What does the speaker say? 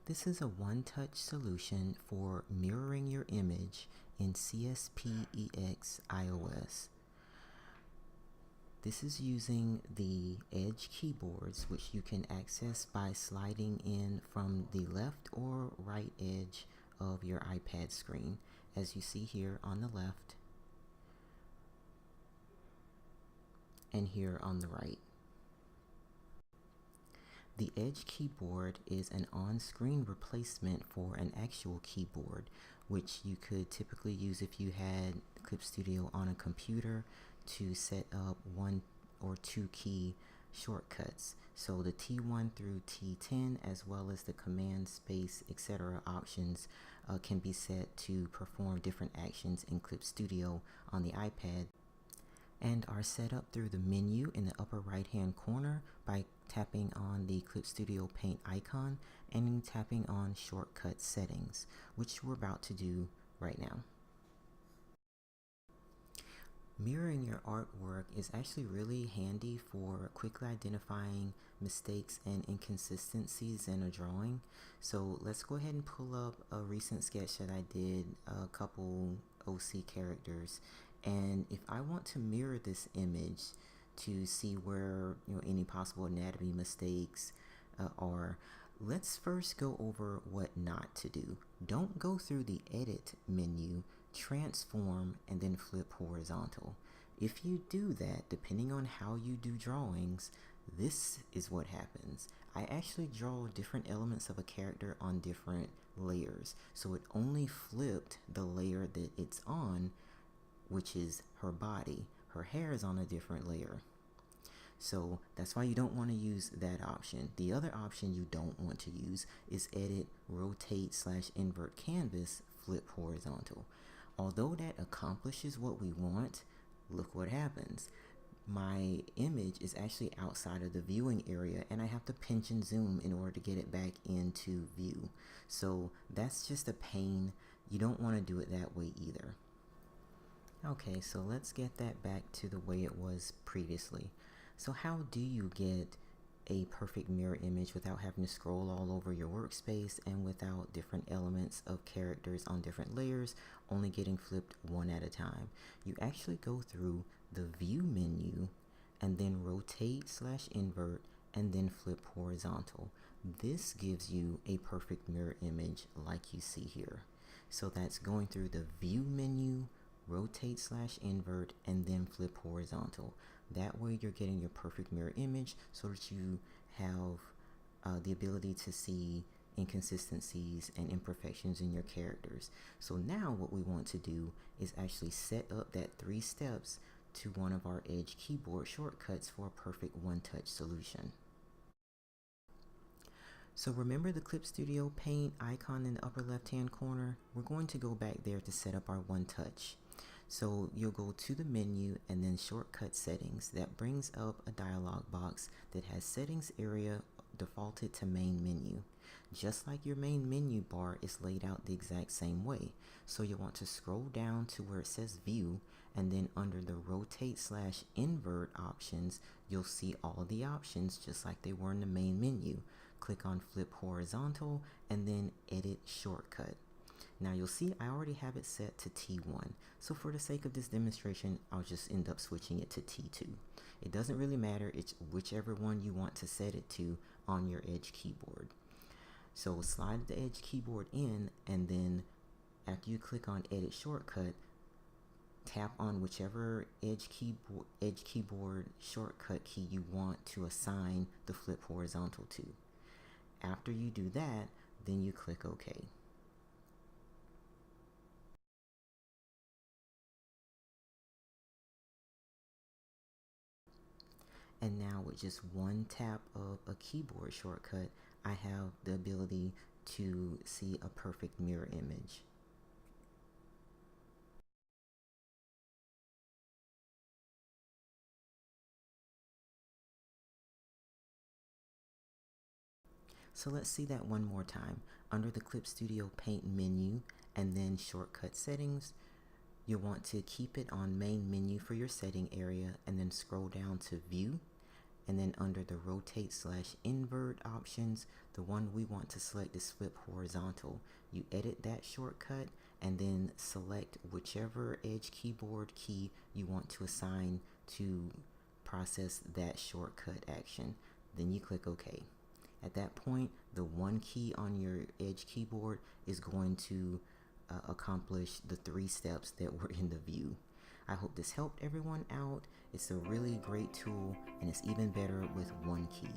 This is a one-touch solution for mirroring your image in CSPEXiOS. This is using the Edge keyboards, which you can access by sliding in from the left or right edge of your iPad screen, as you see here on the left and here on the right. The Edge keyboard is an on-screen replacement for an actual keyboard, which you could typically use if you had Clipstudio on a computer to set up 1 or 2 key shortcuts. So the T1 through T10, as well as the command, space, etc. options can be set to perform different actions in Clipstudio on the iPad, and are set up through the menu in the upper right hand corner by tapping on the Clipstudio Paint icon and then tapping on shortcut settings, which we're about to do right now. Mirroring your artwork is actually really handy for quickly identifying mistakes and inconsistencies in a drawing. So let's go ahead and pull up a recent sketch that I did, a couple OC characters, and if I want to mirror this image to see where any possible anatomy mistakes are, let's first go over what not to do. Don't go through the edit menu, transform, and then flip horizontal. If you do that, depending on how you do drawings, this is what happens. I actually draw different elements of a character on different layers, so it only flipped the layer that it's on, which is her body. Her hair is on a different layer. So that's why you don't want to use that option. The other option you don't want to use is edit, rotate / invert canvas, flip horizontal. Although that accomplishes what we want, look what happens. My image is actually outside of the viewing area and I have to pinch and zoom in order to get it back into view. So that's just a pain. You don't want to do it that way either. Okay, so let's get that back to the way it was previously. So how do you get a perfect mirror image without having to scroll all over your workspace and without different elements of characters on different layers only getting flipped one at a time? You actually go through the view menu and then rotate / invert and then flip horizontal. This gives you a perfect mirror image like you see here. So that's going through the view menu, rotate / invert, and then flip horizontal. That way you're getting your perfect mirror image so that you have the ability to see inconsistencies and imperfections in your characters. So now what we want to do is actually set up that 3 steps to one of our Edge keyboard shortcuts for a perfect one-touch solution. So remember the Clipstudio Paint icon in the upper left-hand corner? We're going to go back there to set up our one-touch. So you'll go to the menu and then shortcut settings. That brings up a dialog box that has settings area defaulted to main menu. Just like your main menu bar is laid out the exact same way. So you want to scroll down to where it says view, and then under the rotate / invert options, you'll see all the options just like they were in the main menu. Click on flip horizontal and then edit shortcut. Now you'll see I already have it set to T1. So for the sake of this demonstration, I'll just end up switching it to T2. It doesn't really matter, it's whichever one you want to set it to on your Edge keyboard. So slide the Edge keyboard in, and then after you click on edit shortcut, tap on whichever Edge keyboard shortcut key you want to assign the flip horizontal to. After you do that, then you click OK. And now with just one tap of a keyboard shortcut, I have the ability to see a perfect mirror image. So let's see that one more time. Under the Clipstudio Paint menu and then shortcut settings, you'll want to keep it on main menu for your setting area and then scroll down to view and then under the rotate/invert options, the one we want to select is flip horizontal. You edit that shortcut and then select whichever Edge keyboard key you want to assign to process that shortcut action. Then you click OK. At that point, the one key on your Edge keyboard is going to accomplish the 3 steps that were in the view. I hope this helped everyone out. It's a really great tool, and it's even better with one key.